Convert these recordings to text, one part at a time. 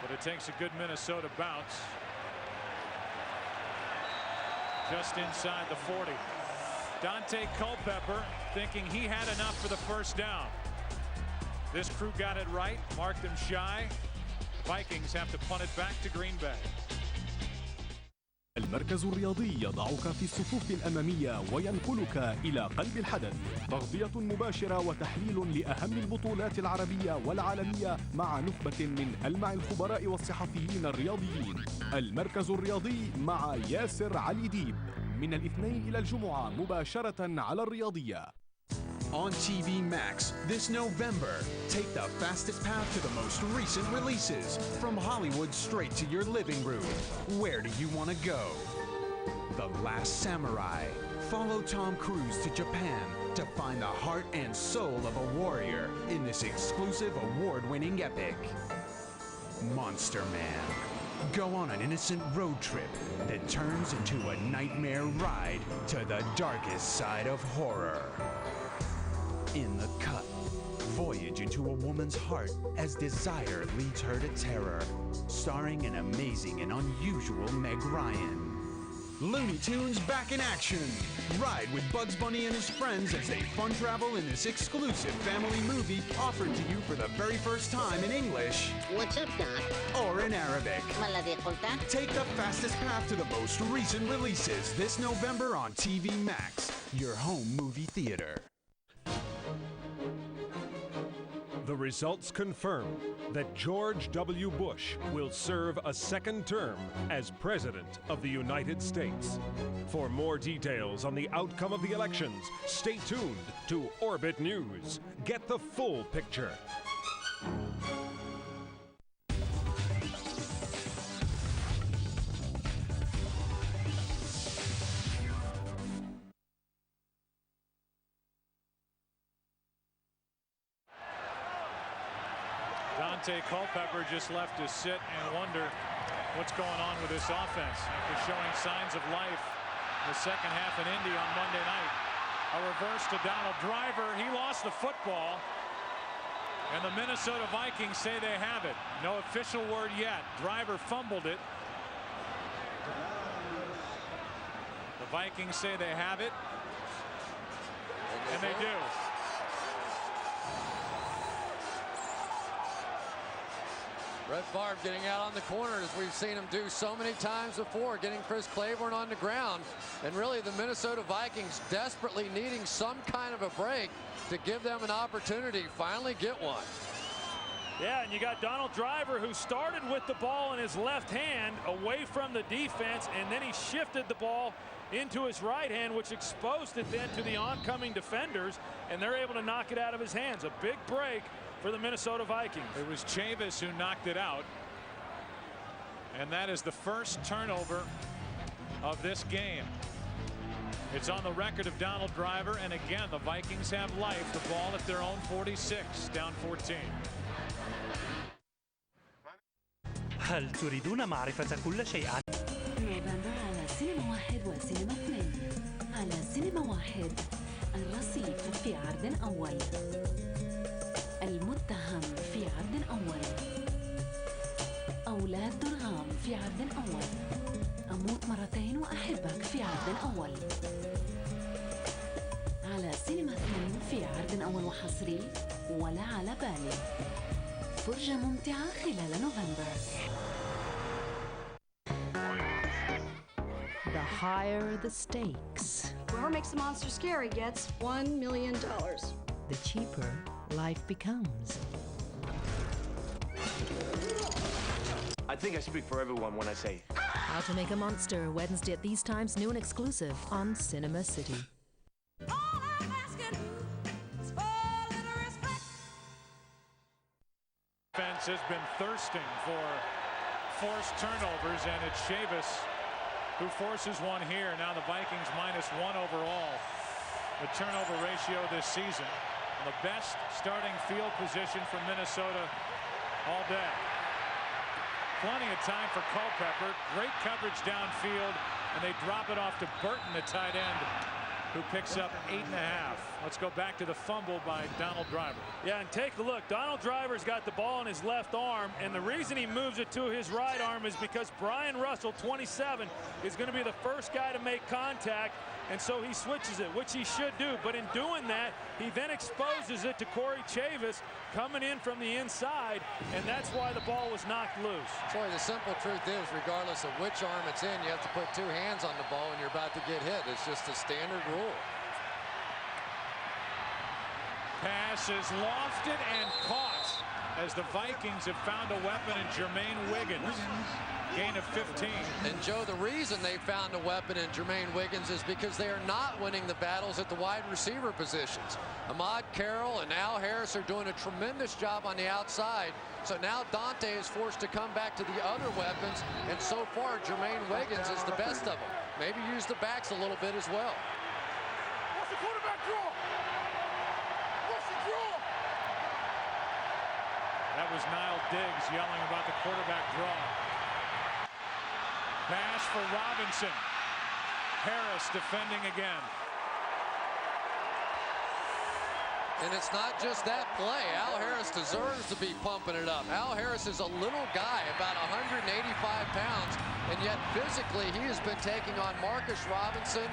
But it takes a good Minnesota bounce. Just inside the 40. Dante Culpepper thinking he had enough for the first down. This crew got it right, marked them shy. Vikings have to punt it back to Green Bay. المركز الرياضي يضعك في الصفوف الأمامية وينقلك إلى قلب الحدث. تغطية مباشرة وتحليل لأهم البطولات العربية والعالمية مع نخبة من ألمع الخبراء والصحفيين الرياضيين. المركز الرياضي مع ياسر علي ديب من الاثنين إلى الجمعة مباشرة على الرياضية. On TV Max this November, take the fastest path to the most recent releases. From Hollywood straight to your living room. Where do you want to go? The Last Samurai. Follow Tom Cruise to Japan to find the heart and soul of a warrior in this exclusive award-winning epic. Monster Man. Go on an innocent road trip that turns into a nightmare ride to the darkest side of horror. In the Cut, voyage into a woman's heart as desire leads her to terror. Starring an amazing and unusual Meg Ryan. Looney Tunes back in action. Ride with Bugs Bunny and his friends as they fun travel in this exclusive family movie offered to you for the very first time in English. What's up, Doc? Or in Arabic. Take the fastest path to the most recent releases this November on TV Max, your home movie theater. The results confirm that George W. Bush will serve a second term as President of the United States. For more details on the outcome of the elections, stay tuned to Orbit News. Get the full picture. Dante Culpepper just left to sit and wonder what's going on with this offense after showing signs of life in the second half in Indy on Monday night. A reverse to Donald Driver. He lost the football. And the Minnesota Vikings say they have it. No official word yet. Driver fumbled it. The Vikings say they have it. And they do. Brett Favre getting out on the corner, as we've seen him do so many times before, getting Chris Claiborne on the ground. And really the Minnesota Vikings desperately needing some kind of a break to give them an opportunity to finally get one. Yeah, and you got Donald Driver, who started with the ball in his left hand away from the defense, and then he shifted the ball into his right hand, which exposed it then to the oncoming defenders, and they're able to knock it out of his hands. A big break for the Minnesota Vikings. It was Chavis who knocked it out. And that is the first turnover of this game. It's on the record of Donald Driver, and again the Vikings have life. The ball at their own 46, down 14. هل تريدون معرفة كل شيء عن نوفمبر على سينما 1 وسينما 2 على سينما 1 الرصيف في عرض أول المتهم في عرض أول أولاد درغام في عرض أول أموت مرتين وأحبك في عرض أول على سينما 2 في عرض أول وحصري ولا على بالي فرجة ممتعة خلال نوفمبر. The higher the stakes, whoever makes the monster scary gets $1 million. The cheaper life becomes. I think I speak for everyone when I say How to Make a Monster, Wednesday at these times, new and exclusive on Cinema City. Defense has been thirsting for forced turnovers, and it's Chavis who forces one here. Now the Vikings -1 overall. The turnover ratio this season. And the best starting field position for Minnesota all day. Plenty of time for Culpepper. Great coverage downfield, and they drop it off to Burton, the tight end who picks up 8.5. Let's go back to the fumble by Donald Driver. Yeah, and take a look. Donald Driver's got the ball in his left arm, and the reason he moves it to his right arm is because Brian Russell, 27, is going to be the first guy to make contact, and so he switches it, which he should do. But in doing that, he then exposes it to Corey Chavis coming in from the inside, and that's why the ball was knocked loose. Troy, the simple truth is, regardless of which arm it's in, you have to put 2 hands on the ball when you're about to get hit. It's just a standard rule. Pass is lofted and caught as the Vikings have found a weapon in Jermaine Wiggins. Gain of 15. And Joe, the reason they found a weapon in Jermaine Wiggins is because they are not winning the battles at the wide receiver positions. Ahmad Carroll and Al Harris are doing a tremendous job on the outside. So now Dante is forced to come back to the other weapons, and so far Jermaine Wiggins is the best of them. Maybe use the backs a little bit as well. What's the quarterback draw? What's the draw? That was Niall Diggs yelling about the quarterback draw. Pass for Robinson. Harris defending again. And it's not just that play. Al Harris deserves to be pumping it up. Al Harris is a little guy, about 185 pounds, and yet physically he has been taking on Marcus Robinson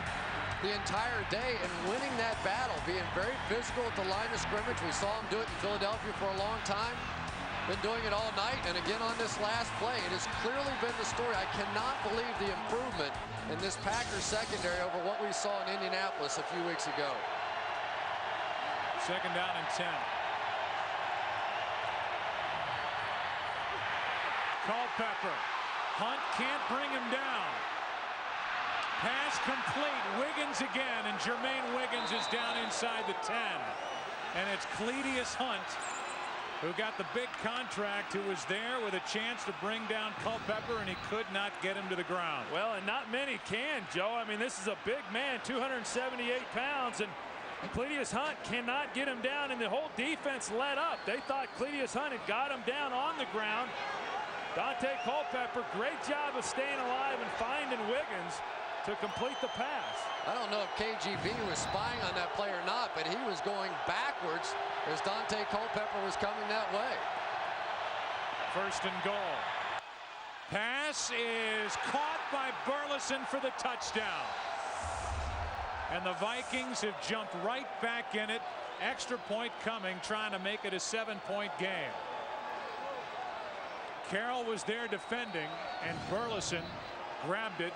the entire day and winning that battle, being very physical at the line of scrimmage. We saw him do it in Philadelphia for a long time. Been doing it all night, and again on this last play. It has clearly been the story. I cannot believe the improvement in this Packers secondary over what we saw in Indianapolis a few weeks ago. Second down and 10. Culpepper. Hunt can't bring him down. Pass complete. Wiggins again, and Jermaine Wiggins is down inside the 10. And it's Cledius Hunt, who got the big contract, who was there with a chance to bring down Culpepper, and he could not get him to the ground. Well, and not many can, Joe. I mean, this is a big man, 278 pounds, and Cledius Hunt cannot get him down, and the whole defense let up. They thought Cledius Hunt had got him down on the ground. Dante Culpepper, great job of staying alive and finding Wiggins to complete the pass. I don't know if KGB was spying on that play or not, but he was going backwards as Dante Culpepper was coming that way. First and goal. Pass is caught by Burleson for the touchdown. And the Vikings have jumped right back in it. Extra point coming, trying to make it a 7-point game. Carroll was there defending, and Burleson grabbed it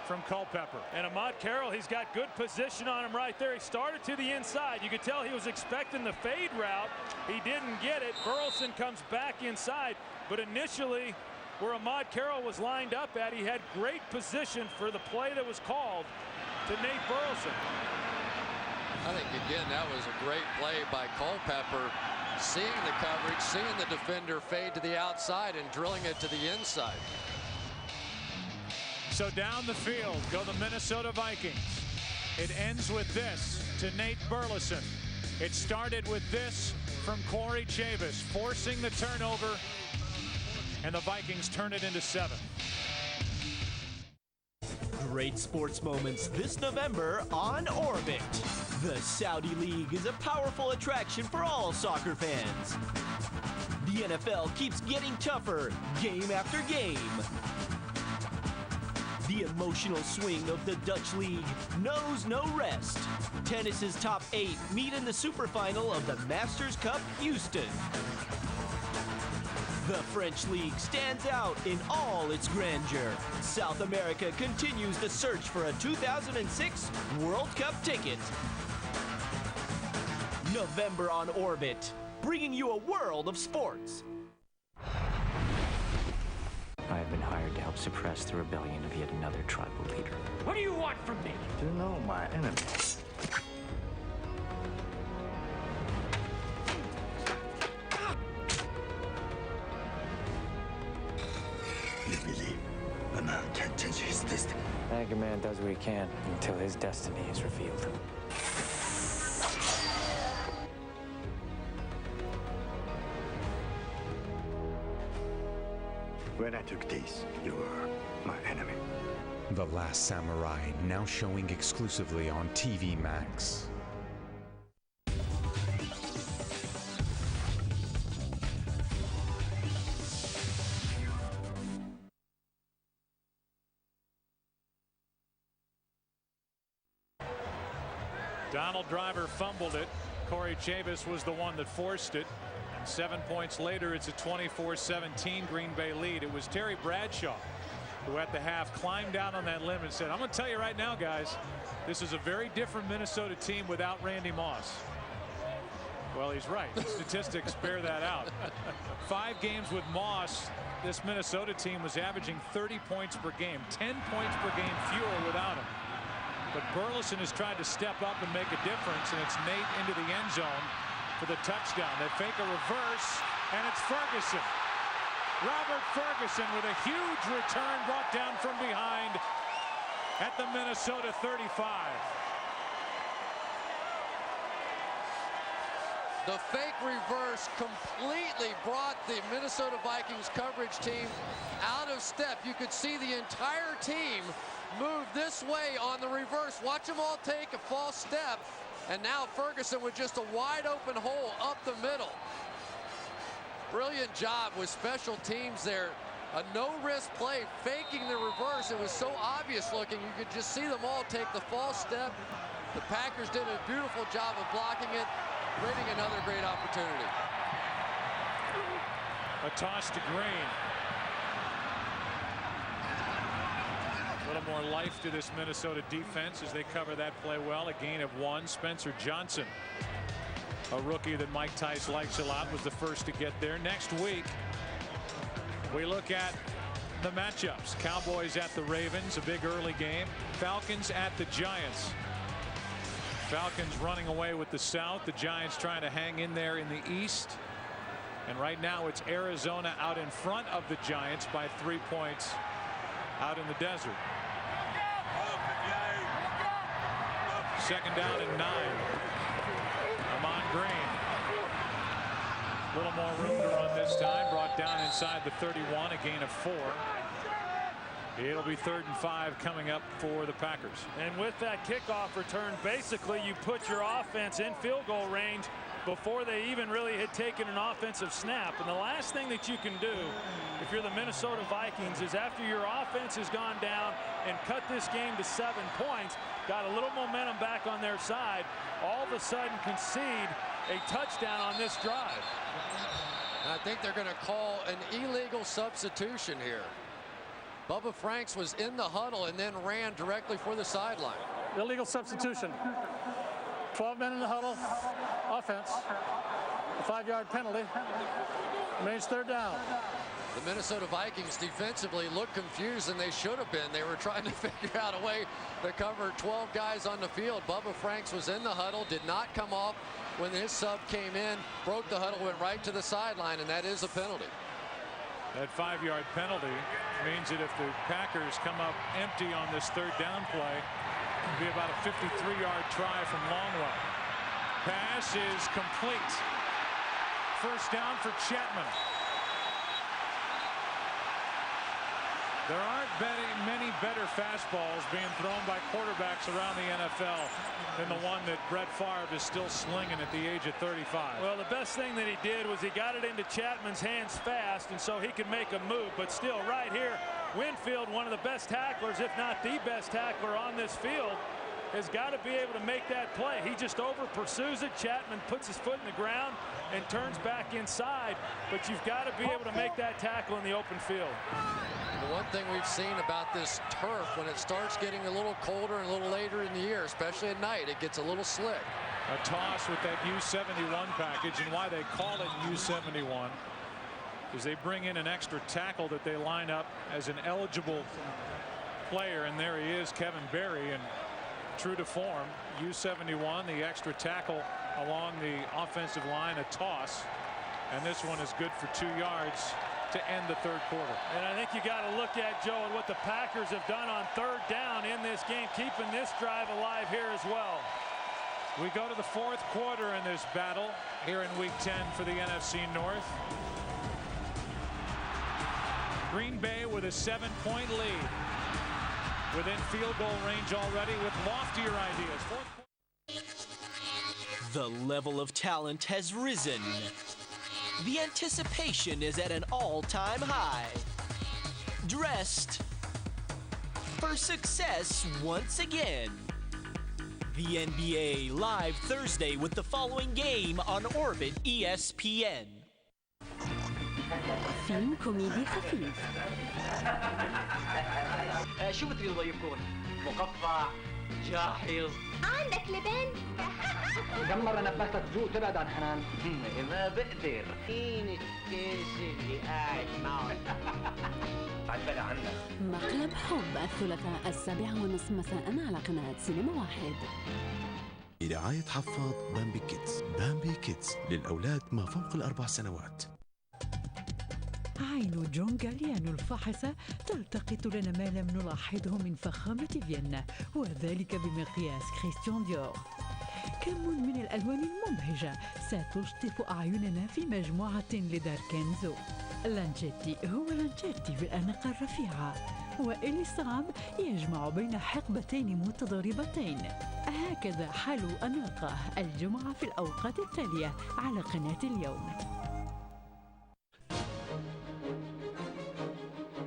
from Culpepper. And Ahmad Carroll, he's got good position on him right there. He started to the inside. You could tell he was expecting the fade route. He didn't get it. Burleson comes back inside. But initially, where Ahmad Carroll was lined up at, he had great position for the play that was called to Nate Burleson. I think, again, that was a great play by Culpepper, seeing the coverage, seeing the defender fade to the outside and drilling it to the inside. So down the field go the Minnesota Vikings. It ends with this to Nate Burleson. It started with this from Corey Chavis, forcing the turnover, and the Vikings turn it into 7. Great sports moments this November on Orbit. The Saudi League is a powerful attraction for all soccer fans. The NFL keeps getting tougher game after game. The emotional swing of the Dutch League knows no rest. Tennis's top 8 meet in the superfinal of the Masters Cup Houston. The French League stands out in all its grandeur. South America continues the search for a 2006 World Cup ticket. November on Orbit, bringing you a world of sports. I have been hired to help suppress the rebellion of yet another tribal leader. What do you want from me? To know my enemy. You believe a man can change his destiny? I think a man does what he can until his destiny is revealed. When I took this, you were my enemy. The Last Samurai, now showing exclusively on TV Max. Donald Driver fumbled it. Corey Chavis was the one that forced it. And 7 points later, it's a 24-17 Green Bay lead. It was Terry Bradshaw who at the half climbed down on that limb and said, I'm going to tell you right now, guys, this is a very different Minnesota team without Randy Moss. Well, he's right. The statistics bear that out. 5 games with Moss, this Minnesota team was averaging 30 points per game, 10 points per game fewer without him. But Burleson has tried to step up and make a difference, and it's Nate into the end zone for the touchdown. They fake a reverse, and it's Ferguson. Robert Ferguson with a huge return brought down from behind at the Minnesota 35. The fake reverse completely brought the Minnesota Vikings coverage team out of step. You could see the entire team move this way on the reverse. Watch them all take a false step. And now Ferguson with just a wide open hole up the middle. Brilliant job with special teams there. A no-risk play, faking the reverse. It was so obvious looking. You could just see them all take the false step. The Packers did a beautiful job of blocking it, creating another great opportunity. A toss to Green. A little more life to this Minnesota defense as they cover that play well. A gain of 1. Spencer Johnson, a rookie that Mike Tice likes a lot, was the first to get there. Next week, we look at the matchups. Cowboys at the Ravens, a big early game. Falcons at the Giants. Falcons running away with the South. The Giants trying to hang in there in the East. And right now it's Arizona out in front of the Giants by 3 points out in the desert. Second down and 9. Amon Green. A little more room to run this time. Brought down inside the 31, a gain of 4. It'll be 3rd and 5 coming up for the Packers. And with that kickoff return, basically you put your offense in field goal range before they even really had taken an offensive snap. And the last thing that you can do if you're the Minnesota Vikings is after your offense has gone down and cut this game to 7 points, got a little momentum back on their side, all of a sudden concede a touchdown on this drive. I think they're going to call an illegal substitution here. Bubba Franks was in the huddle and then ran directly for the sideline. Illegal substitution. 12 men in the huddle. Offense. A 5-yard penalty. Remains 3rd down. The Minnesota Vikings defensively looked confused, and they should have been. They were trying to figure out a way to cover 12 guys on the field. Bubba Franks was in the huddle, did not come off when his sub came in, broke the huddle, went right to the sideline, and that is a penalty. That 5-yard penalty means that if the Packers come up empty on this 3rd down play, it'll be about a 53-yard try from long run. Pass is complete. First down for Chapman. There aren't many better fastballs being thrown by quarterbacks around the NFL than the one that Brett Favre is still slinging at the age of 35. Well, the best thing that he did was he got it into Chapman's hands fast, and so he could make a move. But still, right here, Winfield, one of the best tacklers, if not the best tackler on this field, has got to be able to make that play. He just over pursues it. Chapman puts his foot in the ground and turns back inside. But you've got to be able to make that tackle in the open field. The one thing we've seen about this turf, when it starts getting a little colder and a little later in the year, especially at night, it gets a little slick. A toss with that U71 package, and why they call it U71 is they bring in an extra tackle that they line up as an eligible player, and there he is, Kevin Berry, and true to form, U71, the extra tackle along the offensive line, a toss, and this one is good for 2 yards to end the 3rd quarter. And I think you got to look at, Joe, at what the Packers have done on 3rd down in this game, keeping this drive alive here as well. We go to the 4th quarter in this battle here in Week 10 for the NFC North. Green Bay with a 7-point lead. within field goal range already with loftier ideas. The level of talent has risen. The anticipation is at an all-time high. Dressed for success once again. The NBA live Thursday with the following game on Orbit ESPN. فيلم كوميدي خفيف. شو بتريد يكون؟ مقفع، جاحظ. عندك لبن؟ كم مرة نبهتك ذوق تبعد عن حنان؟ ما بقدر. فين الكيس اللي قاعد معه؟ عجبنا عنك. مقلب حب الثلاثاء 7:30 مساء على قناة سينما 1. برعاية حفاض بامبي كيدز. بامبي كيدز للأولاد ما فوق ال4 سنوات. عين جون غاليانو الفاحصة تلتقط لنا ما لم نلاحظه من فخامة فيينا، وذلك بمقياس كريستيان ديور. كم من الألوان المبهجة ستشطف أعيننا في مجموعة لدار كنزو. لانشيتي هو لانشيتي في الأناقة الرفيعة، وإليسام يجمع بين حقبتين متضاربتين. هكذا حلو أناقة الجمعة في الأوقات التالية على قناة اليوم.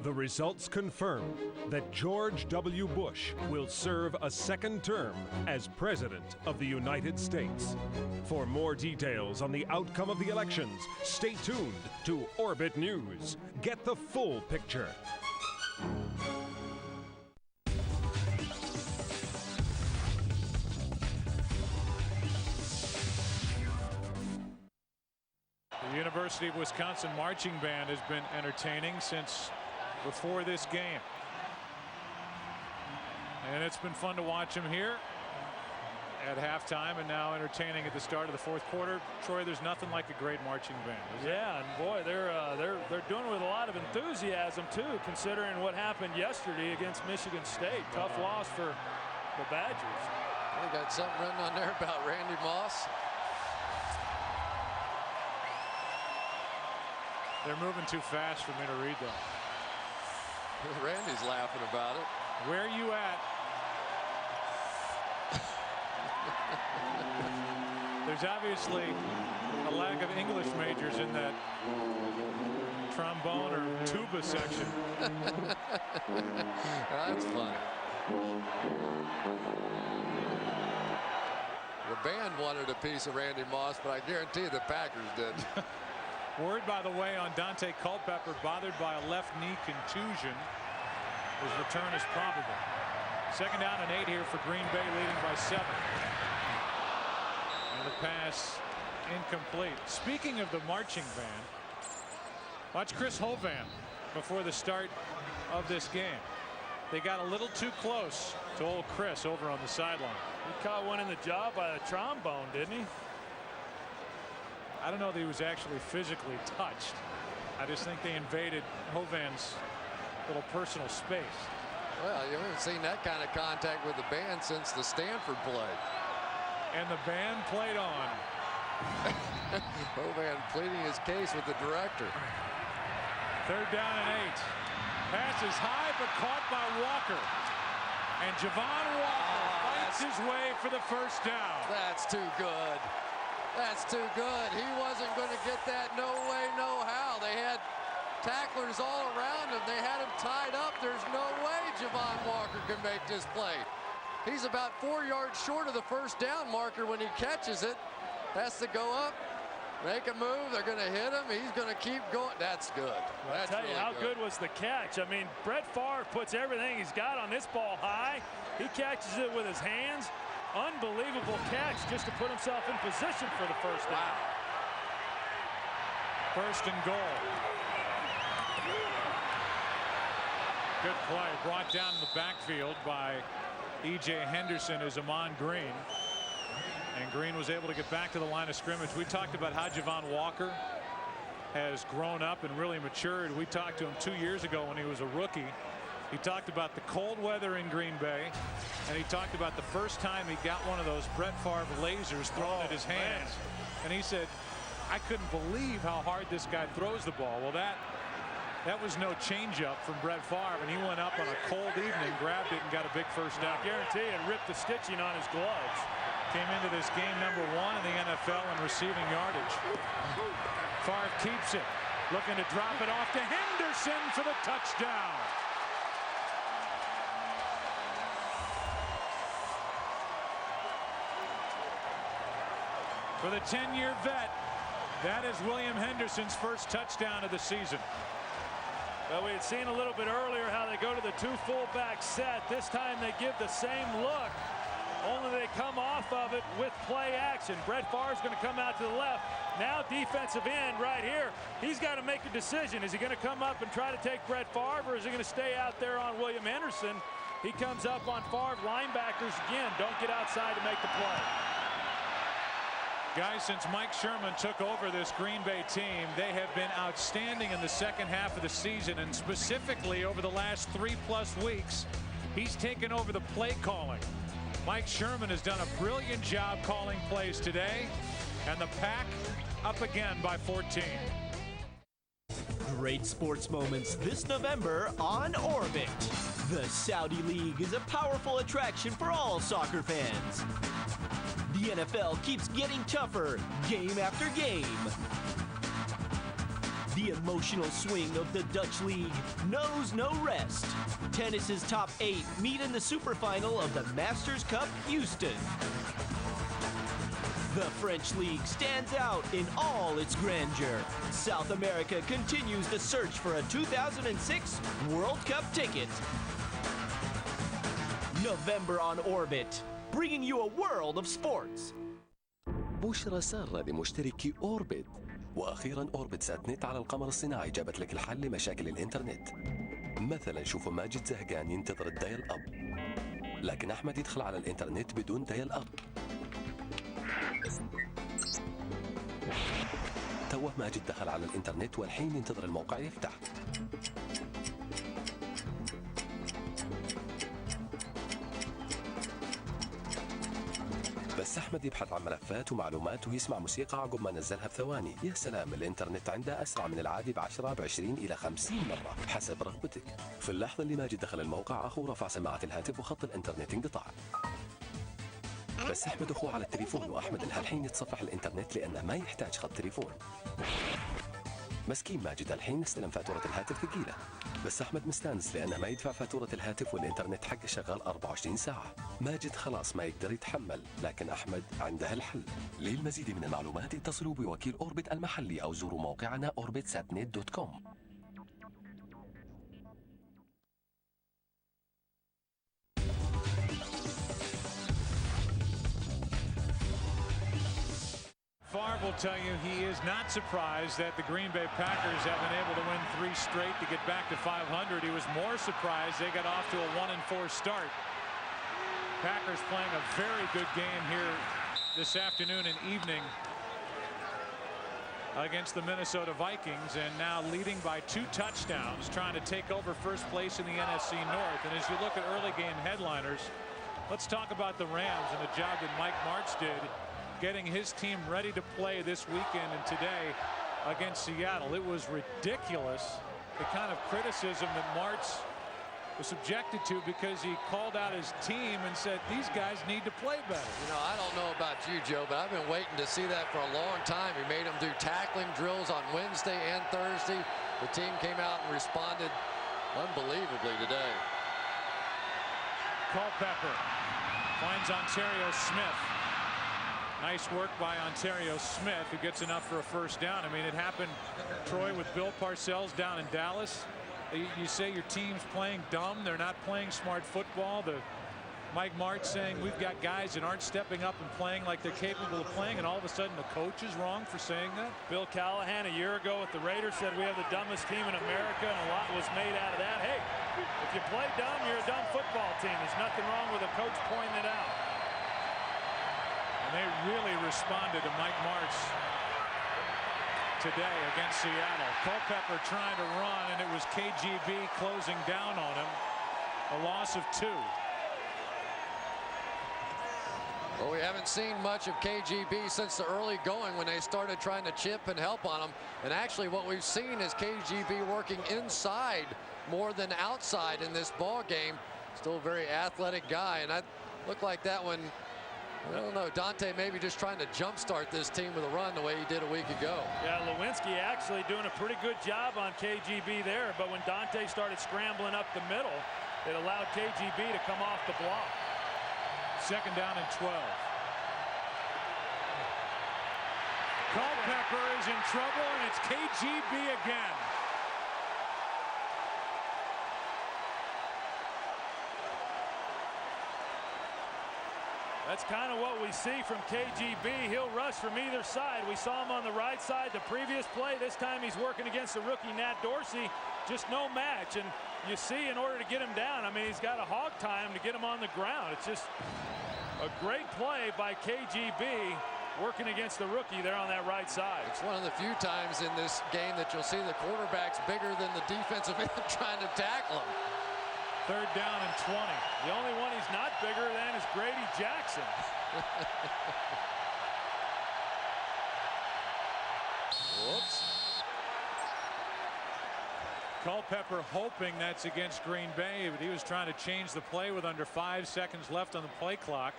The results confirm that George W. Bush will serve a second term as President of the United States. For more details on the outcome of the elections, stay tuned to Orbit News. Get the full picture. The University of Wisconsin marching band has been entertaining since before this game, and it's been fun to watch them here at halftime and now entertaining at the start of the fourth quarter. Troy, there's nothing like a great marching band. Yeah, and boy, they're doing it with a lot of enthusiasm too, considering what happened yesterday against Michigan State. Tough loss for the Badgers. We got something written on there about Randy Moss. They're moving too fast for me to read though. Randy's laughing about it. Where are you at? There's obviously a lack of English majors in that trombone or tuba section. That's funny. The band wanted a piece of Randy Moss, but I guarantee the Packers did. Word, by the way, on Dante Culpepper, bothered by a left knee contusion. His return is probable. Second down and 8 here for Green Bay, leading by 7. And the pass incomplete. Speaking of the marching band, watch Chris Hovan before the start of this game. They got a little too close to old Chris over on the sideline. He caught one in the jaw by the trombone, didn't he? I don't know that he was actually physically touched. I just think they invaded Hovan's little personal space. Well, you haven't seen that kind of contact with the band since the Stanford play. And the band played on. Hovan pleading his case with the director. Third down and 8. Pass is high but caught by Walker. And Javon Walker fights his way for the first down. That's too good. That's too good. He wasn't going to get that no way, no how. They had tacklers all around him. They had him tied up. There's no way Javon Walker can make this play. He's about 4 yards short of the first down marker when he catches it. Has to go up, make a move. They're going to hit him. He's going to keep going. That's good. I'll tell you, how good was the catch? I mean, Brett Favre puts everything he's got on this ball high. He catches it with his hands. Unbelievable catch just to put himself in position for the first down. Wow. First and goal. Good play. Brought down in the backfield by E.J. Henderson is Amon Green. And Green was able to get back to the line of scrimmage. We talked about how Javon Walker has grown up and really matured. We talked to him 2 years ago when he was a rookie. He talked about the cold weather in Green Bay, and he talked about the first time he got one of those Brett Favre lasers thrown at his hands. And he said, I couldn't believe how hard this guy throws the ball. Well, That was no changeup from Brett Favre, and he went up on a cold evening, grabbed it, and got a big first down. I guarantee it ripped the stitching on his gloves. Came into this game #1 in the NFL in receiving yardage. Favre keeps it, looking to drop it off to Henderson for the touchdown. For the 10-year vet, that is William Henderson's first touchdown of the season. Well, we had seen a little bit earlier how they go to the 2 fullback set. This time they give the same look, only they come off of it with play action. Brett Favre's going to come out to the left. Now defensive end right here. He's got to make a decision. Is he going to come up and try to take Brett Favre, or is he going to stay out there on William Henderson? He comes up on Favre. Linebackers, again, don't get outside to make the play. Guys, since Mike Sherman took over this Green Bay team, they have been outstanding in the second half of the season, and specifically over the last 3+ weeks, he's taken over the play calling. Mike Sherman has done a brilliant job calling plays today, and the Pack up again by 14. Great sports moments this November on Orbit. The Saudi League is a powerful attraction for all soccer fans. The NFL keeps getting tougher game after game. The emotional swing of the Dutch League knows no rest. Tennis's top 8 meet in the super final of the Masters Cup Houston. The French League stands out in all its grandeur. South America continues the search for a 2006 World Cup ticket. November on Orbit, bringing you a world of sports. بشرى سارة لمشتركي أوربت. وأخيرا أوربت سات نت على القمر الصناعي جابت لك الحل لمشاكل الإنترنت. مثلا شوفوا ماجد زهقان ينتظر الدايل أب، لكن أحمد يدخل على الإنترنت بدون دايل أب. توه ماجد دخل على الإنترنت والحين ينتظر الموقع يفتح. بس أحمد يبحث عن ملفات ومعلومات ويسمع موسيقى عقب ما نزلها بثواني. يا سلام، الإنترنت عنده أسرع من العادي ب10 ب20 إلى 50 مرة حسب رغبتك. في اللحظة اللي ماجد دخل الموقع أخوه رفع سماعة الهاتف وخط الإنترنت انقطع. بس أحمد أخوه على التليفون، وأحمد الحين يتصفح الإنترنت لأنه ما يحتاج خط تليفون. مسكين ماجد الحين استلم فاتورة الهاتف ثقيلة، بس أحمد مستانس لأنه ما يدفع فاتورة الهاتف والإنترنت حقه شغال 24 ساعة. ماجد خلاص ما يقدر يتحمل، لكن أحمد عنده الحل. للمزيد من المعلومات اتصلوا بوكيل أوربت المحلي أو زوروا موقعنا orbitsatnet.com. Favre will tell you he is not surprised that the Green Bay Packers have been able to win 3 straight to get back to 500. He was more surprised they got off to a 1-4 start. Packers playing a very good game here this afternoon and evening against the Minnesota Vikings, and now leading by 2 touchdowns, trying to take over first place in the NFC North. And as you look at early game headliners, let's talk about the Rams and the job that Mike Martz did getting his team ready to play this weekend and today against Seattle. It was ridiculous, the kind of criticism that Martz was subjected to because he called out his team and said these guys need to play better. You know, I don't know about you, Joe, but I've been waiting to see that for a long time. He made them do tackling drills on Wednesday and Thursday. The team came out and responded unbelievably today. Culpepper finds Ontario Smith. Nice work by Ontario Smith, who gets enough for a first down. I mean, it happened, Troy, with Bill Parcells down in Dallas. You say your team's playing dumb, they're not playing smart football. Mike Martz saying we've got guys that aren't stepping up and playing like they're capable of playing, and all of a sudden the coach is wrong for saying that. Bill Callahan a year ago with the Raiders said we have the dumbest team in America, and a lot was made out of that. Hey, if you play dumb, you're a dumb football team. There's nothing wrong with a coach pointing it out. And they really responded to Mike Martz today against Seattle. Culpepper trying to run, and it was KGB closing down on him. A loss of 2. Well, we haven't seen much of KGB since the early going when they started trying to chip and help on him. And actually what we've seen is KGB working inside more than outside in this ball game. Still a very athletic guy, and that looked like that one. I don't know, Dante maybe just trying to jumpstart this team with a run the way he did a week ago. Yeah, Lewinsky actually doing a pretty good job on KGB there, but when Dante started scrambling up the middle, it allowed KGB to come off the block. Second down and 12. Culpepper is in trouble, and it's KGB again. That's kind of what we see from KGB. He'll rush from either side. We saw him on the right side the previous play. This time he's working against the rookie Nat Dorsey. Just no match. And you see, in order to get him down, I mean, he's got to hog tie him to get him on the ground. It's just a great play by KGB working against the rookie there on that right side. It's one of the few times in this game that you'll see the quarterback's bigger than the defensive end trying to tackle him. Third down and 20. The only one he's not bigger than is Grady Jackson. Whoops. Culpepper hoping that's against Green Bay, but he was trying to change the play with under 5 seconds left on the play clock.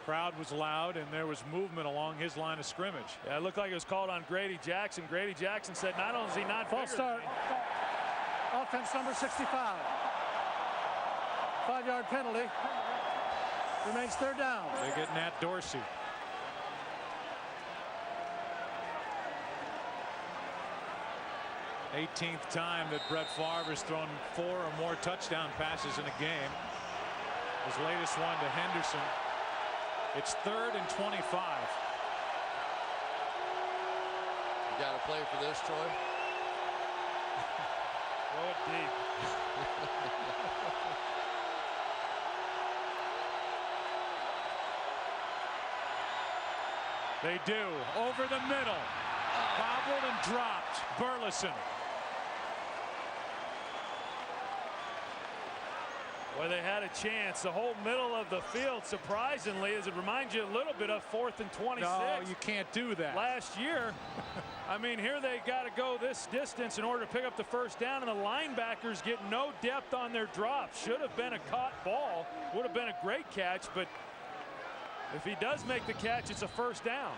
Crowd was loud, and there was movement along his line of scrimmage. Yeah, it looked like it was called on Grady Jackson. Grady Jackson said not only is he not false start. Offense number 65. 5-yard penalty. Remains third down. They get Nat Dorsey. '18th time that Brett Favre has thrown 4 or more touchdown passes in a game. His latest one to Henderson. It's 3rd and 25. You got to play for this, Troy. Throw it deep. They do. Over the middle. Bobbled and dropped. Burleson. Well, they had a chance. The whole middle of the field, surprisingly, as it reminds you a little bit of 4th and 26. No, you can't do that. Last year, I mean, here they got to go this distance in order to pick up the first down, and the linebackers get no depth on their drop. Should have been a caught ball. Would have been a great catch, but if he does make the catch, it's a first down.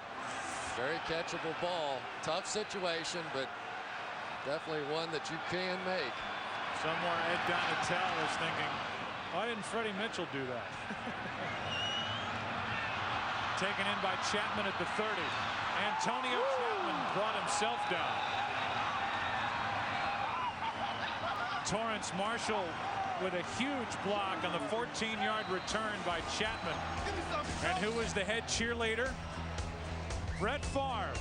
Very catchable ball. Tough situation, but definitely one that you can make. Somewhere Ed Donatel is thinking, why didn't Freddie Mitchell do that? Taken in by Chapman at the 30. Antonio Chapman brought himself down. Torrance Marshall with a huge block on the 14-yard return by Chapman. And who was the head cheerleader? Brett Favre.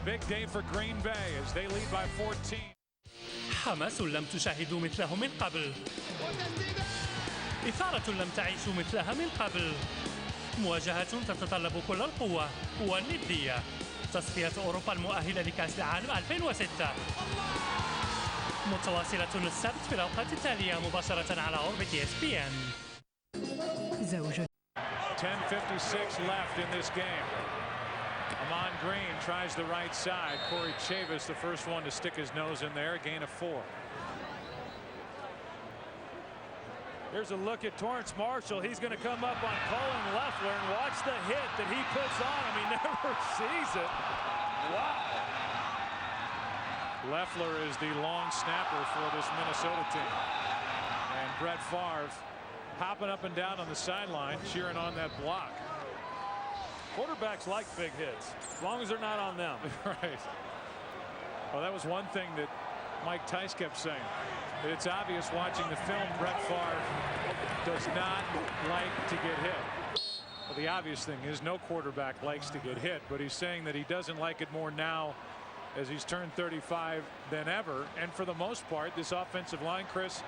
Big day for Green Bay as they lead by 14. حماس لم تشاهدوا مثله من قبل. إثارة لم تعيشوا مثلها من قبل. مواجهة تتطلب كل القوة والندية. تصفية أوروبا المؤهلة لكأس العالم 2006. متواصلة السبت في الأوقات التالية مباشرة على أوربت ESPN. 10:56 left in this game. Amon Green tries the right side. Corey Chavis, the first one to stick his nose in there. A gain of 4. Here's a look at Torrance Marshall. He's going to come up on Colin Leffler and watch the hit that he puts on him. He never sees it. Wow. Leffler is the long snapper for this Minnesota team. And Brett Favre hopping up and down on the sideline, cheering on that block. Quarterbacks like big hits, as long as they're not on them. Right. Well, that was one thing that Mike Tice kept saying. That it's obvious watching the film, Brett Favre does not like to get hit. Well, the obvious thing is no quarterback likes to get hit, but he's saying that he doesn't like it more now as he's turned 35 than ever. And for the most part, this offensive line, Chris,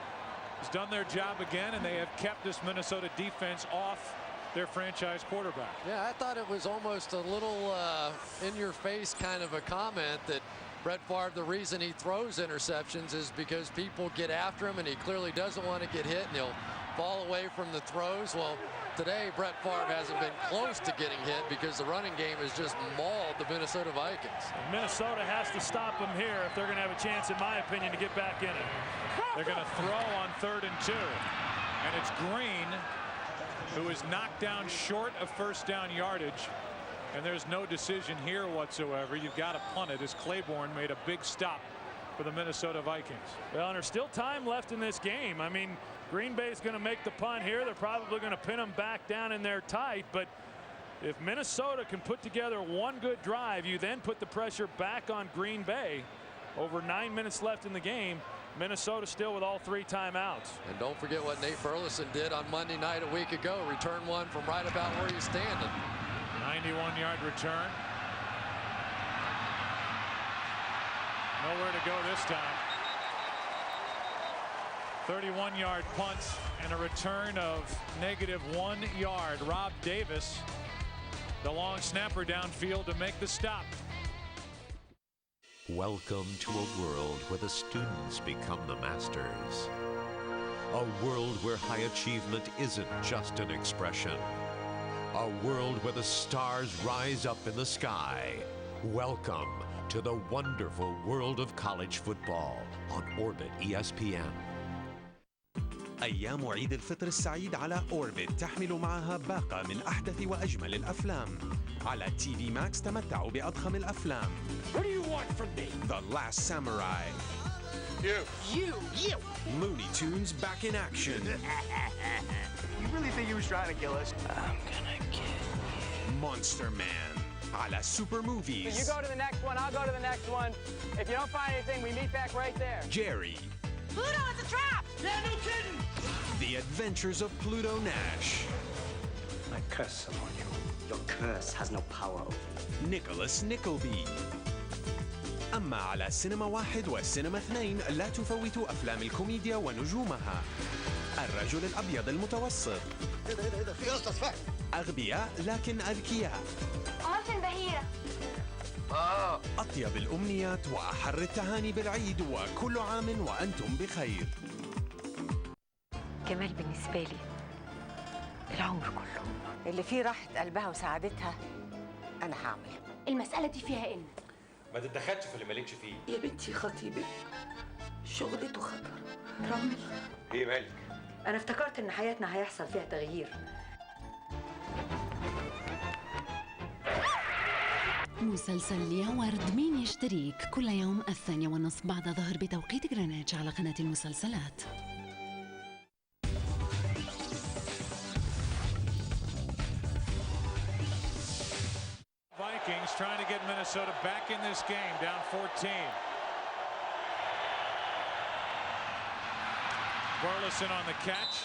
has done their job again, and they have kept this Minnesota defense off their franchise quarterback. Yeah, I thought it was almost a little in-your-face kind of a comment that Brett Favre, the reason he throws interceptions is because people get after him, and he clearly doesn't want to get hit, and he'll fall away from the throws. Well, today Brett Favre hasn't been close to getting hit because the running game has just mauled the Minnesota Vikings. Minnesota has to stop them here if they're going to have a chance, in my opinion, to get back in it. They're going to throw on 3rd and 2. And it's Green who is knocked down short of first down yardage. And there's no decision here whatsoever. You've got to punt it as Claiborne made a big stop for the Minnesota Vikings. Well, and there's still time left in this game. I mean, Green Bay's going to make the punt here. They're probably going to pin them back down in there tight. But if Minnesota can put together one good drive, you then put the pressure back on Green Bay. Over 9 minutes left in the game. Minnesota still with all 3 timeouts. And don't forget what Nate Burleson did on Monday night a week ago. Return one from right about where he's standing. 91-yard return. Nowhere to go this time. 31-yard punt and a return of -1 yard. Rob Davis, the long snapper downfield to make the stop. Welcome to a world where the students become the masters. A world where high achievement isn't just an expression. A world where the stars rise up in the sky. Welcome to the wonderful world of college football on Orbit ESPN. أيام عيد الفطر السعيد على أوربت تحمل معها باقة من أحدث وأجمل الأفلام. على تي في ماكس تمتعوا بأضخم الأفلام. What do you want from me? The Last Samurai. You. Looney Tunes back in action. You really think he was trying to kill us? I'm gonna kill you. Monster Man. على Super Movies. You go to the next one, I'll go to the next one. If you don't find anything, we meet back right there. Jerry. Pluto, it's a trap! Yeah, no kidding! The Adventures of Pluto Nash. I curse upon you. Your curse has no power over you. Nicholas Nickleby. أما على سينما 1 وسينما 2 لا تفوتوا أفلام الكوميديا ونجومها. الرجل الأبيض المتوسط. إيه ده في قصص فهم. أغبياء لكن أذكياء. أمثل بهيرة. أطيب الأمنيات وأحر التهاني بالعيد وكل عام وأنتم بخير. كمال بالنسبة لي العمر كله. اللي فيه راحة قلبها وسعادتها أنا هعمله. المسألة دي فيها إن ما تتدخلش في اللي مالكش فيه. يا بنتي خطيبك شغلته خطر. رامي ايه مالك؟ أنا افتكرت إن حياتنا هيحصل فيها تغيير. مسلسل يا ورد مين يشتريك كل يوم 2:30 بعد ظهر بتوقيت غرينتش على قناة المسلسلات. Vikings trying to get Minnesota back in this game, down 14. Burleson on the catch,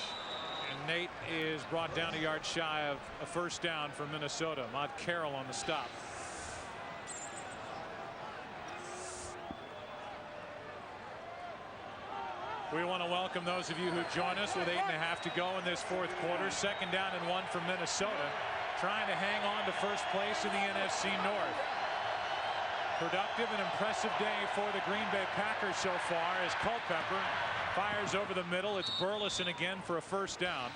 and Nate is brought down a yard shy of a first down for Minnesota. Maud Carroll on the stop. We want to welcome those of you who join us with 8.5 to go in this fourth quarter. 2nd down and 1 for Minnesota, trying to hang on to first place in the NFC North. Productive and impressive day for the Green Bay Packers so far as Culpepper fires over the middle. It's Burleson again for a first down.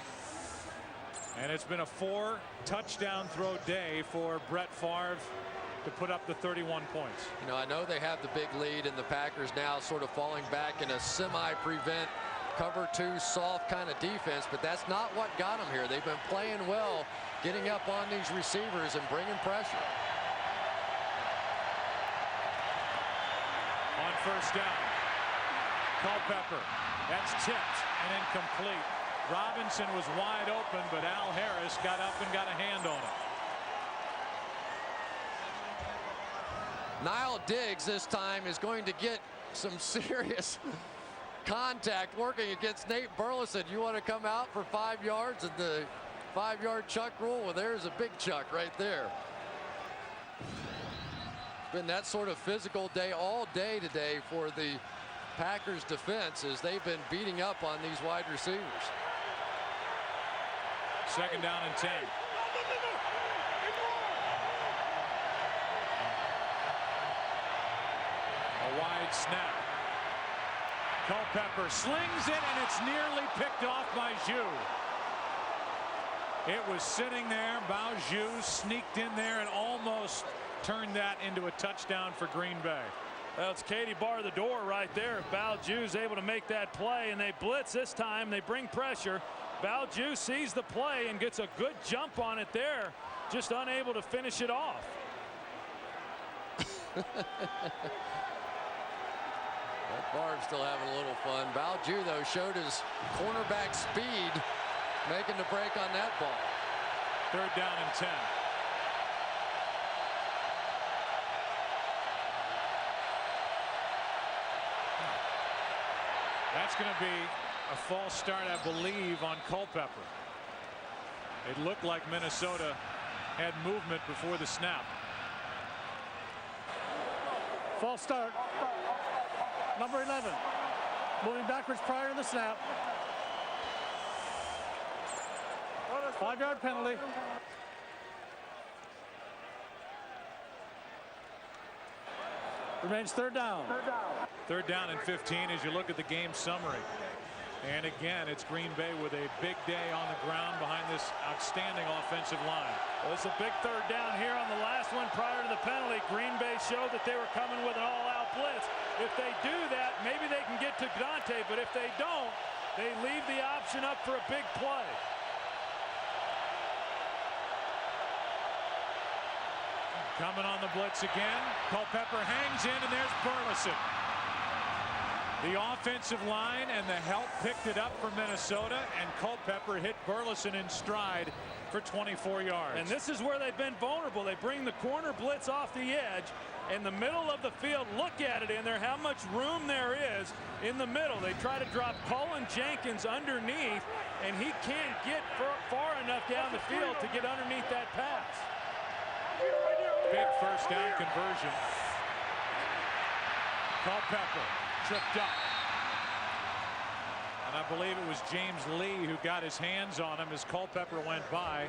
And it's been a 4-touchdown throw day for Brett Favre to put up the 31 points. You know, I know they have the big lead, and the Packers now sort of falling back in a semi-prevent cover 2 soft kind of defense, but that's not what got them here. They've been playing well, getting up on these receivers and bringing pressure. On first down, Culpepper, that's tipped and incomplete. Robinson was wide open, but Al Harris got up and got a hand on it. Niall Diggs this time is going to get some serious contact working against Nate Burleson. You want to come out for 5 yards and the 5-yard chuck rule? Well, there's a big chuck right there. It's been that sort of physical day all day today for the Packers defense as they've been beating up on these wide receivers. 2nd down and 10. A wide snap. Culpepper slings it, and it's nearly picked off by Jus. It was sitting there. Baoju sneaked in there and almost turned that into a touchdown for Green Bay. Well, it's Katie bar the door right there. If Baoju's able to make that play, and they blitz this time, they bring pressure. Baoju sees the play and gets a good jump on it there, just unable to finish it off. Favre's still having a little fun. Baoju, though, showed his cornerback speed, making the break on that ball. 3rd down and 10. That's going to be a false start, I believe, on Culpepper. It looked like Minnesota had movement before the snap. False start. Number 11. Moving backwards prior to the snap. 5-yard penalty. Remains 3rd down. 3rd down and 15 as you look at the game summary. And again, it's Green Bay with a big day on the ground behind this outstanding offensive line. Well, it's a big 3rd down here on the last one prior to the penalty. Green Bay showed that they were coming with an all-out blitz. If they do that, maybe they can get to Dante, but if they don't, they leave the option up for a big play. Coming on the blitz again. Culpepper hangs in, and there's Burleson. The offensive line and the help picked it up for Minnesota, and Culpepper hit Burleson in stride for 24 yards. And this is where they've been vulnerable. They bring the corner blitz off the edge in the middle of the field. Look at it in there, how much room there is in the middle. They try to drop Cullen Jenkins underneath, and he can't get far enough down the field to get underneath that pass. Big 1st down conversion. Culpepper tripped up. And I believe it was James Lee who got his hands on him as Culpepper went by.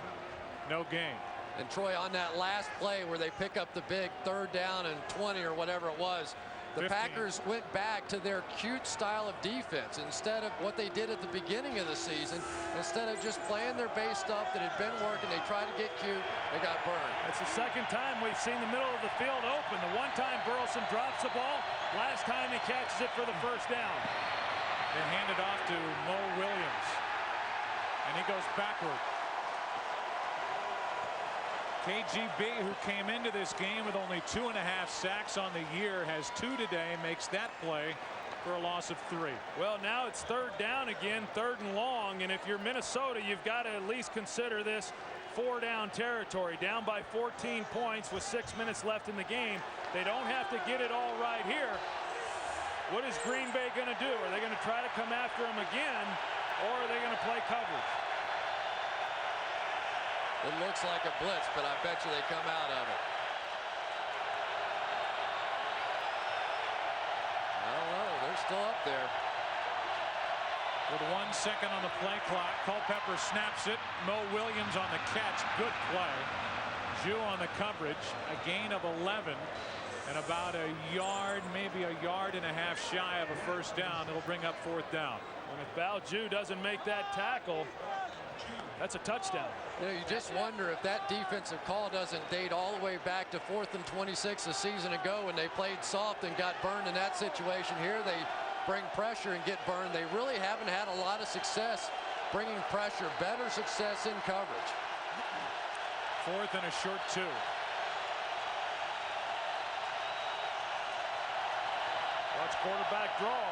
No gain. And Troy, on that last play where they pick up the big 3rd down and 20 or whatever it was, the 15. Packers went back to their cute style of defense instead of what they did at the beginning of the season. Instead of just playing their base stuff that had been working, they tried to get cute. They got burned. It's the 2nd time we've seen the middle of the field open. The one time Burleson drops the ball, last time he catches it for the 1st down. They hand it off to Mo Williams, and he goes backward. KGB, who came into this game with only 2.5 sacks on the year, has 2 today, makes that play for a loss of 3. Well, now it's 3rd down again, 3rd and long, and if you're Minnesota, you've got to at least consider this 4-down territory. Down by 14 points with 6 minutes left in the game. They don't have to get it all right here. What is Green Bay going to do? Are they going to try to come after him again, or are they going to play coverage? It looks like a blitz, but I bet you they come out of it. I don't know. They're still up there. With 1 second on the play clock, Culpepper snaps it. Mo Williams on the catch. Good play. Jew on the coverage. A gain of 11. And about a yard, maybe a yard and a half shy of a 1st down. It'll bring up 4th down. And if Baoju doesn't make that tackle, that's a touchdown. You know, you just wonder if that defensive call doesn't date all the way back to 4th and 26 a season ago when they played soft and got burned in that situation. Here they bring pressure and get burned. They really haven't had a lot of success bringing pressure, better success in coverage. 4th and a short 2. Watch quarterback draw.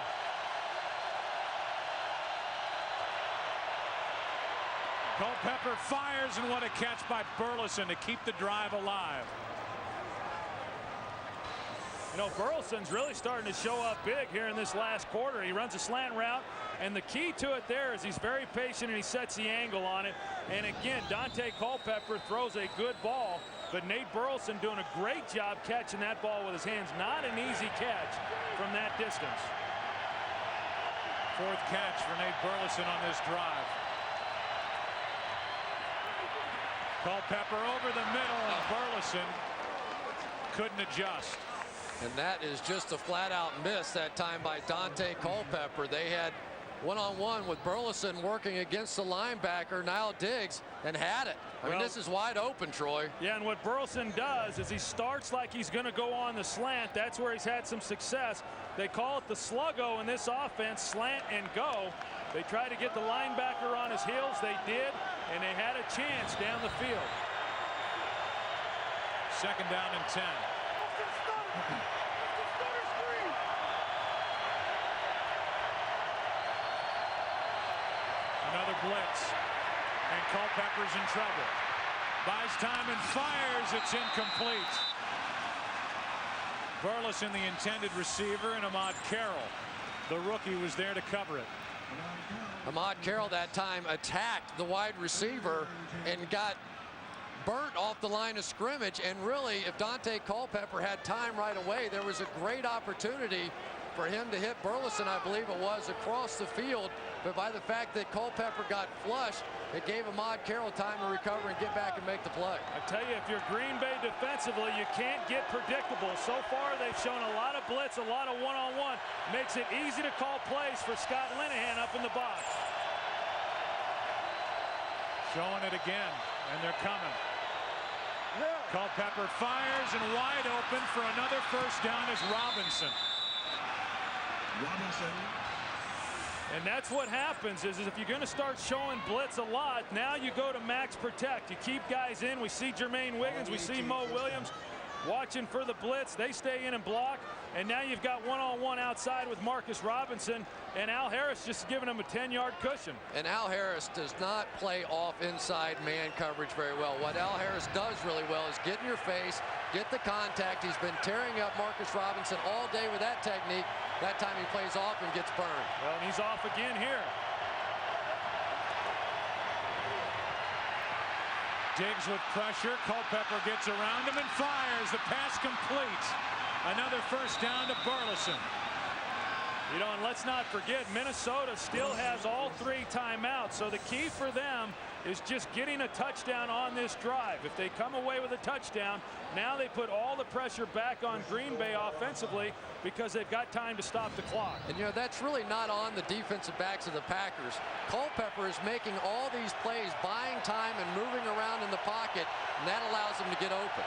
Culpepper fires, and what a catch by Burleson to keep the drive alive. You know, Burleson's really starting to show up big here in this last quarter. He runs a slant route, and the key to it there is he's very patient and he sets the angle on it. And again, Dante Culpepper throws a good ball, but Nate Burleson doing a great job catching that ball with his hands. Not an easy catch from that distance. 4th catch for Nate Burleson on this drive. Culpepper over the middle, and Burleson couldn't adjust. And that is just a flat-out miss that time by Dante Culpepper. They had one-on-one with Burleson working against the linebacker, Niall Diggs, and had it. I mean, this is wide open, Troy. Yeah, and what Burleson does is he starts like he's going to go on the slant. That's where he's had some success. They call it the sluggo in this offense, slant and go. They tried to get the linebacker on his heels. They did, and they had a chance down the field. 2nd down and 10. Another blitz, and Culpepper's in trouble. Buys time and fires. It's incomplete. Burleson, the intended receiver, and Ahmad Carroll, the rookie, was there to cover it. Ahmad Carroll that time attacked the wide receiver and got burnt off the line of scrimmage. And really, if Dante Culpepper had time right away, there was a great opportunity for him to hit Burleson, I believe it was, across the field. But by the fact that Culpepper got flushed, it gave Ahmad Carroll time to recover and get back and make the play. I tell you, if you're Green Bay defensively, you can't get predictable. So far, they've shown a lot of blitz, a lot of one-on-one. Makes it easy to call plays for Scott Linehan up in the box. Showing it again, and they're coming. Culpepper fires, and wide open for another 1st down is Robinson. And that's what happens is if you're going to start showing blitz a lot, now you go to max protect. You keep guys in. We see Jermaine Wiggins. We see Mo Williams watching for the blitz. They stay in and block. And now you've got one-on-one outside with Marcus Robinson, and Al Harris just giving him a 10-yard cushion. And Al Harris does not play off inside man coverage very well. What Al Harris does really well is get in your face, get the contact. He's been tearing up Marcus Robinson all day with that technique. That time he plays off and gets burned. Well, and he's off again here. Diggs with pressure. Culpepper gets around him and fires. The pass complete. Another 1st down to Burleson. You know, and let's not forget, Minnesota still has all 3 timeouts. So the key for them is just getting a touchdown on this drive. If they come away with a touchdown, now they put all the pressure back on Green Bay offensively because they've got time to stop the clock. And, you know, that's really not on the defensive backs of the Packers. Culpepper is making all these plays, buying time and moving around in the pocket, and that allows them to get open.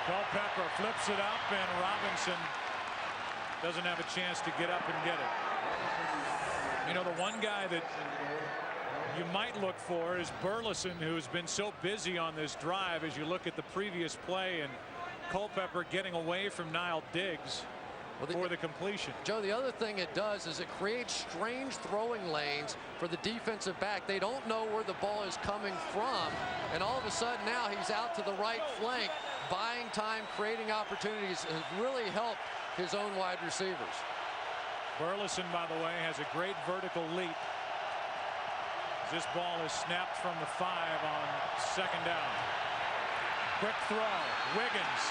Culpepper flips it up, and Robinson doesn't have a chance to get up and get it. You know, the one guy that you might look for is Burleson, who's been so busy on this drive as you look at the previous play, and Culpepper getting away from Niall Diggs for the completion. Joe, the other thing it does is it creates strange throwing lanes for the defensive back. They don't know where the ball is coming from, and all of a sudden now he's out to the right flank, buying time, creating opportunities, has really helped his own wide receivers. Burleson, by the way, has a great vertical leap. This ball is snapped from the 5 on 2nd down. Quick throw. Wiggins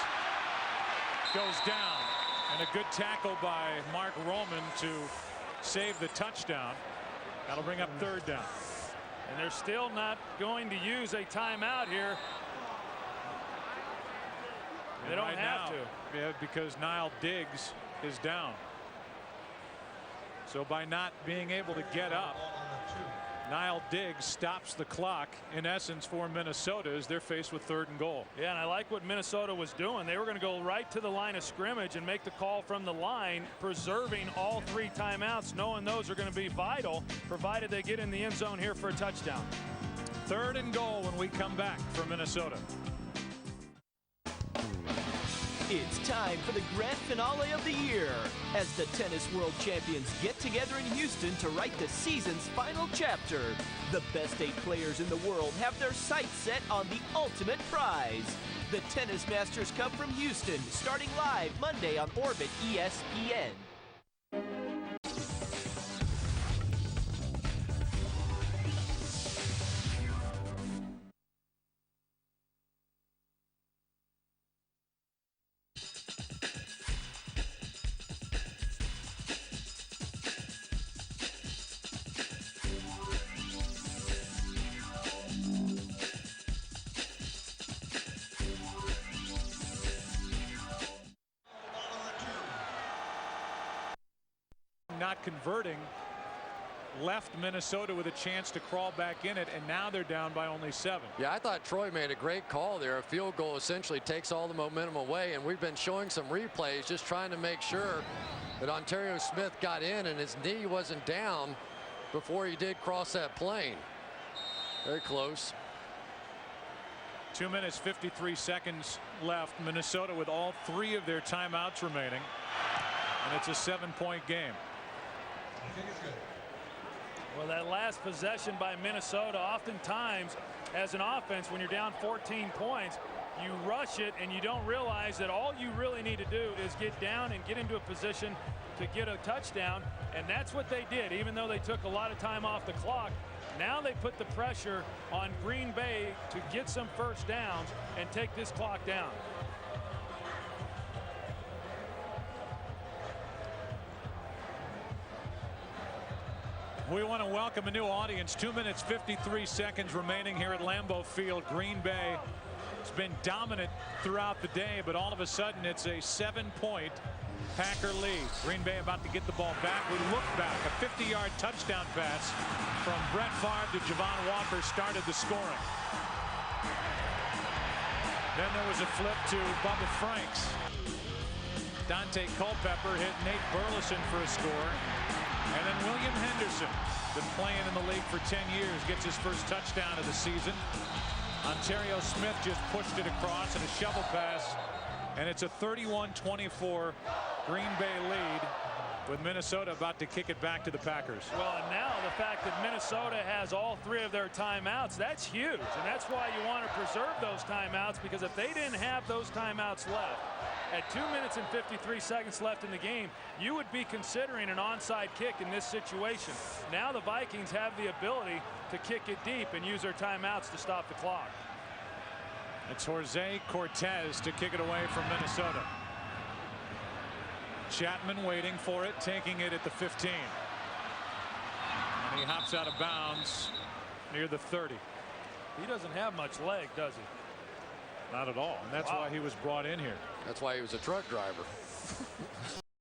goes down. And a good tackle by Mark Roman to save the touchdown. That'll bring up 3rd down. And they're still not going to use a timeout here. They don't have to. Yeah, because Niall Diggs is down. So by not being able to get up, Niall Diggs stops the clock, in essence, for Minnesota as they're faced with 3rd and goal. Yeah, and I like what Minnesota was doing. They were going to go right to the line of scrimmage and make the call from the line, preserving all 3 timeouts, knowing those are going to be vital, provided they get in the end zone here for a touchdown. 3rd and goal when we come back from Minnesota. It's time for the grand finale of the year as the tennis world champions get together in Houston to write the season's final chapter. The best 8 players in the world have their sights set on the ultimate prize. The Tennis Masters Cup from Houston, starting live Monday on Orbit ESPN. Not converting left Minnesota with a chance to crawl back in it, and now they're down by only 7. Yeah, I thought Troy made a great call there. A field goal essentially takes all the momentum away, and we've been showing some replays just trying to make sure that Ontario Smith got in and his knee wasn't down before he did cross that plane. Very close. 2 minutes 53 seconds left. Minnesota with all 3 of their timeouts remaining, and it's a 7-point game. Well, that last possession by Minnesota, oftentimes as an offense, when you're down 14 points, you rush it and you don't realize that all you really need to do is get down and get into a position to get a touchdown. And that's what they did. Even though they took a lot of time off the clock, now they put the pressure on Green Bay to get some first downs and take this clock down. We want to welcome a new audience. 2 minutes 53 seconds remaining here at Lambeau Field. Green Bay has been dominant throughout the day, but all of a sudden it's a 7-point Packer lead. Green Bay about to get the ball back. We look back. A 50-yard touchdown pass from Brett Favre to Javon Walker started the scoring. Then there was a flip to Bubba Franks. Dante Culpepper hit Nate Burleson for a score. And then William Henderson, been playing in the league for 10 years, gets his first touchdown of the season. Ontario Smith just pushed it across in a shovel pass, and it's a 31-24 Green Bay lead, with Minnesota about to kick it back to the Packers. Well, and now the fact that Minnesota has all 3 of their timeouts, that's huge. And that's why you want to preserve those timeouts, because if they didn't have those timeouts left, at 2 minutes and 53 seconds left in the game, you would be considering an onside kick in this situation. Now the Vikings have the ability to kick it deep and use their timeouts to stop the clock. It's Jose Cortez to kick it away from Minnesota. Chapman waiting for it, taking it at the 15. And he hops out of bounds near the 30. He doesn't have much leg, does he? Not at all. And that's why he was brought in here. That's why he was a truck driver.